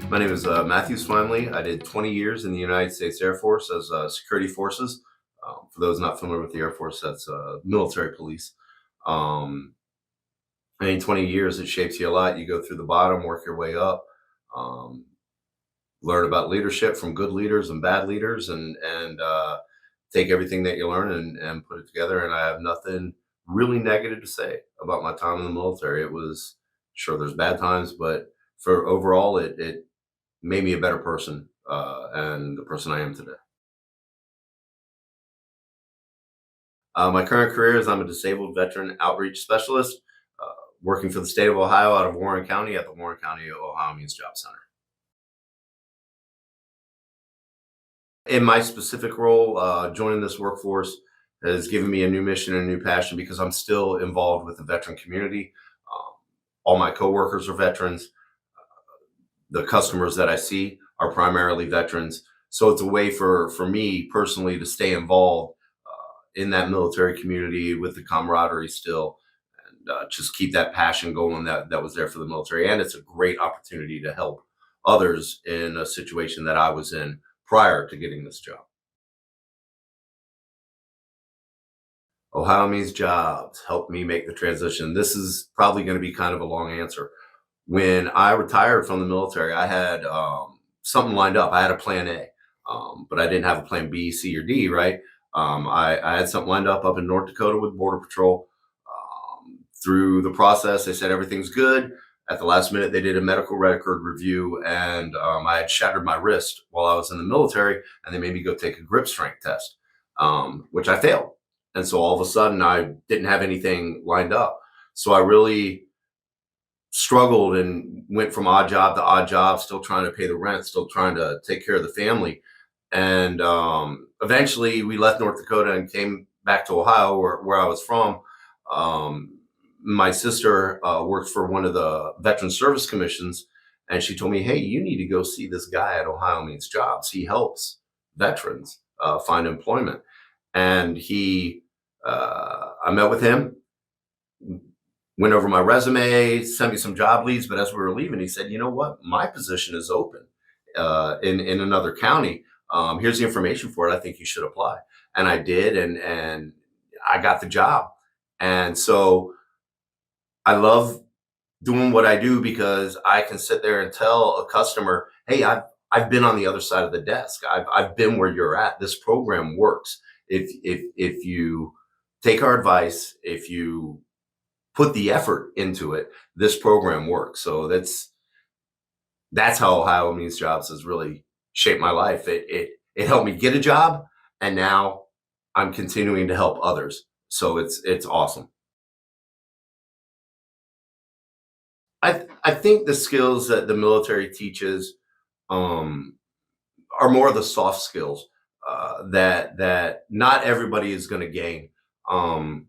My name is Matthew Swimley. I did 20 years in the United States Air Force as security forces. For those not familiar with the Air Force, that's military police. Um, I mean, 20 years, it shapes you a lot. You go through the bottom, work your way up, um, learn about leadership from good leaders and bad leaders, and take everything that you learn and put it together. And I have nothing really negative to say about my time in the military. It was, sure, there's bad times, but for overall, it made me a better person, and the person I am today. My current career is I'm a disabled veteran outreach specialist, working for the state of Ohio out of Warren County at the Warren County OhioMeansJobs Center. In my specific role, joining this workforce has given me a new mission and a new passion because I'm still involved with the veteran community. Um, all my coworkers are veterans. The customers that I see are primarily veterans. So it's a way for me personally to stay involved in that military community with the camaraderie still, and just keep that passion going that was there for the military. And it's a great opportunity to help others in a situation that I was in prior to getting this job. Ohio Means Jobs helped me make the transition. This is probably going to be kind of a long answer. When I retired from the military, I had something lined up. I had a plan A, but I didn't have a plan B, C, or D, right? I had something lined up in North Dakota with Border Patrol. Through the process, they said everything's good. At the last minute, they did a medical record review, and I had shattered my wrist while I was in the military, and they made me go take a grip strength test, which I failed. And so all of a sudden, I didn't have anything lined up. So I really struggled and went from odd job to odd job, still trying to pay the rent, still trying to take care of the family. And eventually we left North Dakota and came back to Ohio, where I was from. My sister worked for one of the Veteran Service Commissions, and she told me, "Hey, you need to go see this guy at Ohio Means Jobs. He helps veterans find employment." And I met with him, went over my resume, sent me some job leads. But as we were leaving, he said, "You know what? My position is open in another county. Here's the information for it. I think you should apply." And I did, and I got the job. And so I love doing what I do because I can sit there and tell a customer, "Hey, I've been on the other side of the desk. I've been where you're at. This program works. If you take our advice, if you put the effort into it, this program works." So that's how Ohio Means Jobs has really shaped my life. It helped me get a job, and now I'm continuing to help others. So it's awesome. I think the skills that the military teaches um, are more of the soft skills that not everybody is going to gain. Um,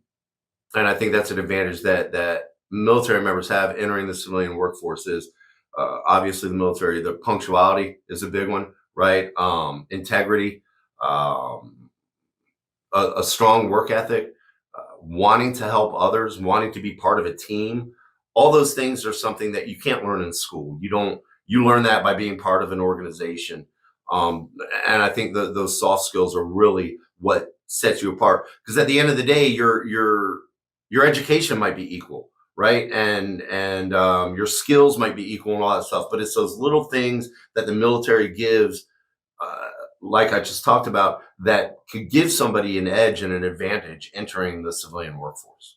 and I think that's an advantage that military members have entering the civilian workforce is obviously the military. The punctuality is a big one, right? Integrity, um, a strong work ethic, wanting to help others, wanting to be part of a team. All those things are something that you can't learn in school. You learn that by being part of an organization. Um, and I think those soft skills are really what sets you apart. Because at the end of the day, your education might be equal, right? And your skills might be equal and all that stuff. But it's those little things that the military gives, uh, like I just talked about, that could give somebody an edge and an advantage entering the civilian workforce.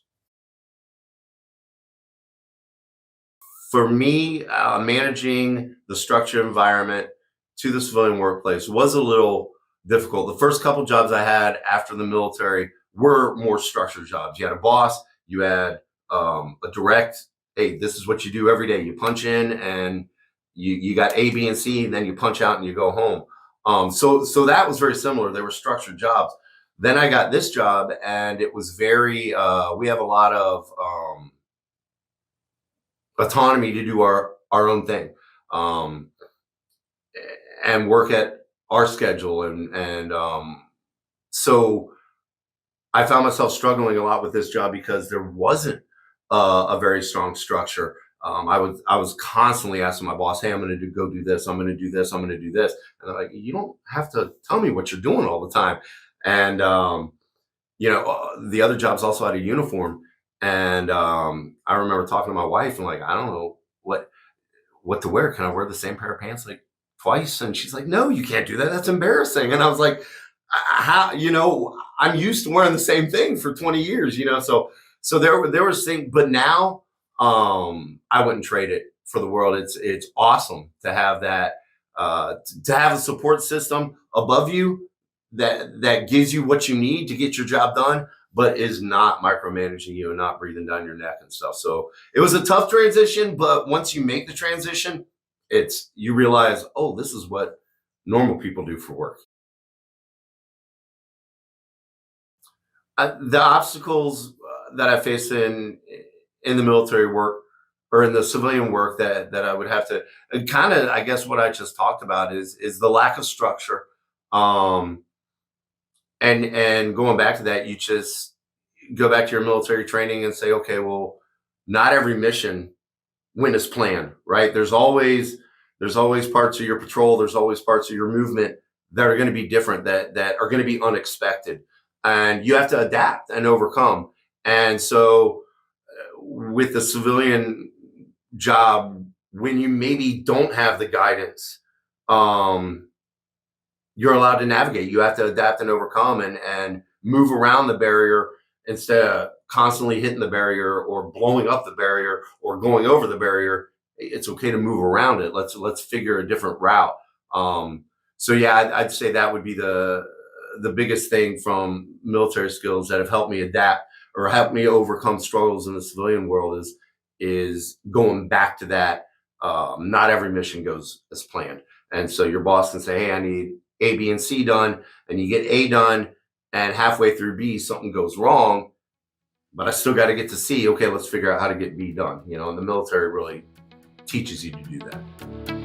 For me, managing the structured environment to the civilian workplace was a little difficult. The first couple jobs I had after the military were more structured jobs. You had a boss, you had a direct, "Hey, this is what you do every day. You punch in and you got A, B, and C, and then you punch out and you go home." So that was very similar. They were structured jobs. Then I got this job, and it was very. We have a lot of autonomy to do our own thing, um, and work at our schedule, and so I found myself struggling a lot with this job because there wasn't a very strong structure. I was constantly asking my boss, "Hey, I'm going to go do this. I'm going to do this. I'm going to do this." And they're like, "You don't have to tell me what you're doing all the time." And the other jobs also had a uniform, and I remember talking to my wife and like, I don't know what to wear. Can I wear the same pair of pants like twice? And she's like, "No, you can't do that. That's embarrassing." And I was like, How? I'm used to wearing the same thing for 20 years. So there was things, but now I wouldn't trade it for the world. It's awesome to have that, to have a support system above you that gives you what you need to get your job done, but is not micromanaging you and not breathing down your neck and stuff. So it was a tough transition, but once you make the transition, it's you realize, oh, this is what normal people do for work. The obstacles that I faced in the military work or in the civilian work that I would have to kind of, I guess what I just talked about is the lack of structure. Um, and going back to that, you just go back to your military training and say, okay, well, not every mission went as planned, right? There's always parts of your patrol, there's always parts of your movement that are going to be different, that are going to be unexpected, and you have to adapt and overcome. And so, with the civilian job, when you maybe don't have the guidance, um, you're allowed to navigate. You have to adapt and overcome and move around the barrier instead of constantly hitting the barrier or blowing up the barrier or going over the barrier. It's okay to move around it. Let's figure a different route. So yeah, I'd say that would be the biggest thing from military skills that have helped me adapt or helped me overcome struggles in the civilian world is going back to that. Not every mission goes as planned, and so your boss can say, "Hey, I need A, B, and C done," and you get A done, and halfway through B, something goes wrong, but I still got to get to C. Okay, let's figure out how to get B done. And the military really teaches you to do that.